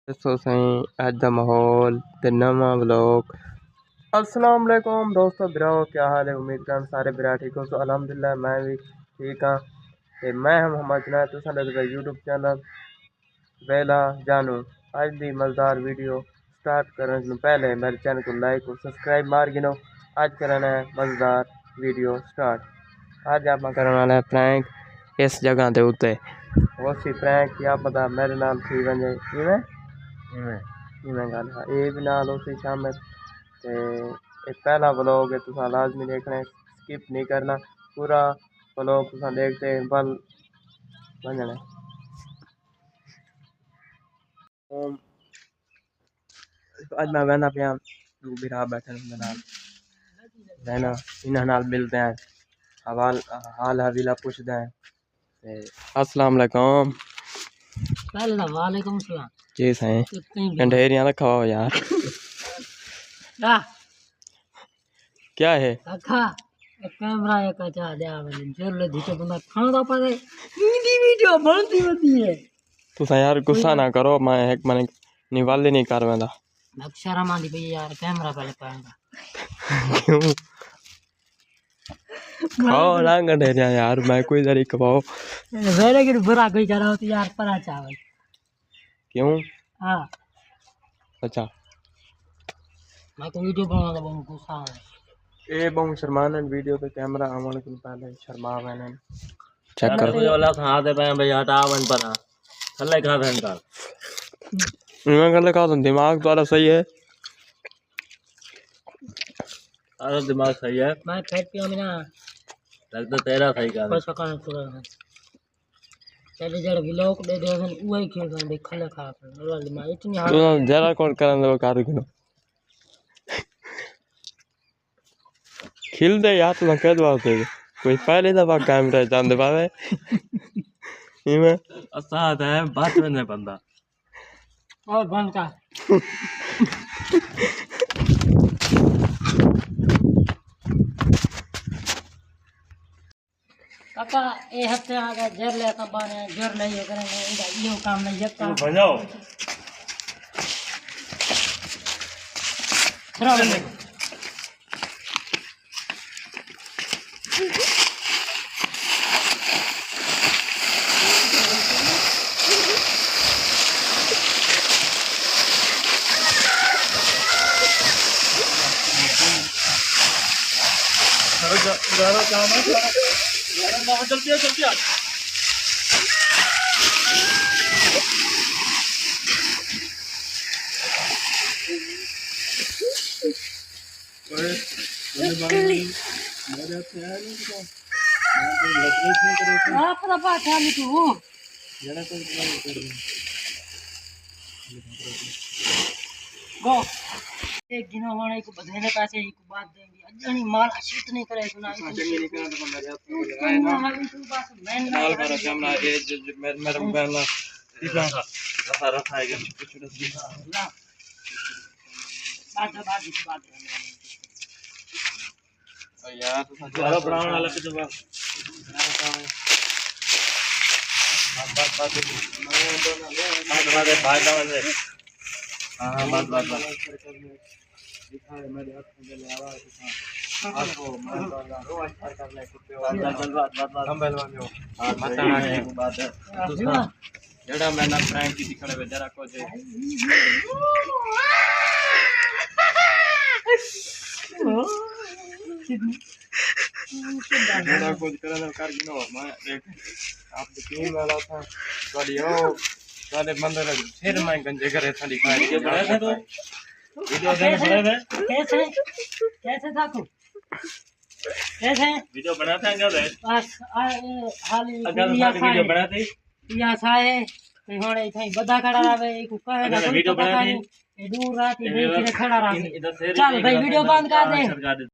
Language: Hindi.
सो सही अज का माहौल ते नवा व्लॉग। अस्सलाम वालेकुम दोस्तों बिराओ, क्या हाल है? उम्मीद कर सारे बिरा ठीक हो। सो अलहमदुलिल्लाह मैं भी ठीक हाँ। ते मैं हम मोहम्मद जुनैद, तुसां दे यूट्यूब चैनल वेला जानू। अज दी मज़ेदार वीडियो स्टार्ट करने से पहले मेरे चैनल को लाइक और सब्सक्राइब मार गिनो। अज करना है मज़ेदार वीडियो स्टार्ट। अज आप करने वाला है प्रैंक इस जगह के उत्ते। वो सी प्रैंक क्या पता मेरे नाल थी वजे इवें इवें गल है। ये भी नाल उसी शामिल। ते एक पहला व्लॉग है, तुसा लाजमी देखना है, स्किप नहीं करना। पूरा व्लॉग तुसा देखते बल बनना। अज मैं वहना पिया दो बिरा बैठे रहना, इन्हां नाल मिलते हैं, हवाल हाल हवीला पूछते हैं। अस्सलाम वालेकुम। वालेकुम सलाम। जी सही कंडेरियां रखा हो यार। क्या है अखा कैमरा एक अच्छा दे आवे जोर ले धीचे बंदा खाना तो पाए वीडियो वीडियो बनती होती है। तुसा यार गुस्सा ना करो, मैं एक मैंने निवाले नहीं कर वेंदा। शर्म आंदी पई यार, कैमरा पहले पाएगा क्यों खाओ ना कंडेरियां यार, मैं कोई जरी खवाओ। वेरे के बुरा कोई करा हो तो यार परा चावल क्यों? हां अच्छा मैं तो वीडियो बनाना बहुत गुस्सा है। ए बहु शर्माने वीडियो पे कैमरा आवन के पहले शर्मा मैंने चेक कर मुझे वाला खा दे पे भाई हटा वन पर थल्ले खा देन कर मैं कर लगा तो दिमाग तुम्हारा सही है। अरे दिमाग सही है, मैं फेंक पिया में ना लगता तेरा सही कर कोई सकान पूरा है। चले जड़ व्लॉग दे दे वही के देख ले खा पर मैं इतनी हार तू जरा कौन करन दो कार किनो खिल दे यार, तू कह दो कोई पहले दफा कैमरा चांद पावे इमे असाद है बात में नहीं बंदा और बंद का काका ए हफ्ते आगे जर ले का बाने जर ले यो करेंगे इनका यो काम नहीं ये काम बजाओ खराब है। जरा काम है जरा जल्दी जल्दी आप तो बात है तू गो एक गिनो होने को बधेले पैसे एक बात देंगे अजनी माल अशित नहीं करे सुना नहीं करे तो मेरे माल पर कैमरा ये मेरे पहला रखा रखा है कुछ ना बात यार जरा ब्राउन वाला के जवाब बात फायदा वाले हां बात दिखा मेरे हाथ में ले आवा आपको मैं रो अच्छा कर ले कुत्ते वाला बात हम पहलवान हां बताना है एक बात है दूसरा जेड़ा मैंने प्रैंक की दिखने में जरा को जे मेरा कुछ करना कर गिनो मैं देख आप यकीन वाला था गाड़ी हो सारे बंदे ने फिर मैं गंजे करे था दिखाई वीडियो बनाया था तो वीडियो बनाया था कैसे था तू कैसे वीडियो बनाते हैं क्या बस हाली अगर वीडियो बनाते या साए ते होने इथे बदा खड़ा रहे एक कहे ना वीडियो बनाते दूर रात ही खड़ा रहे। इधर से चल भाई वीडियो बंद कर दे।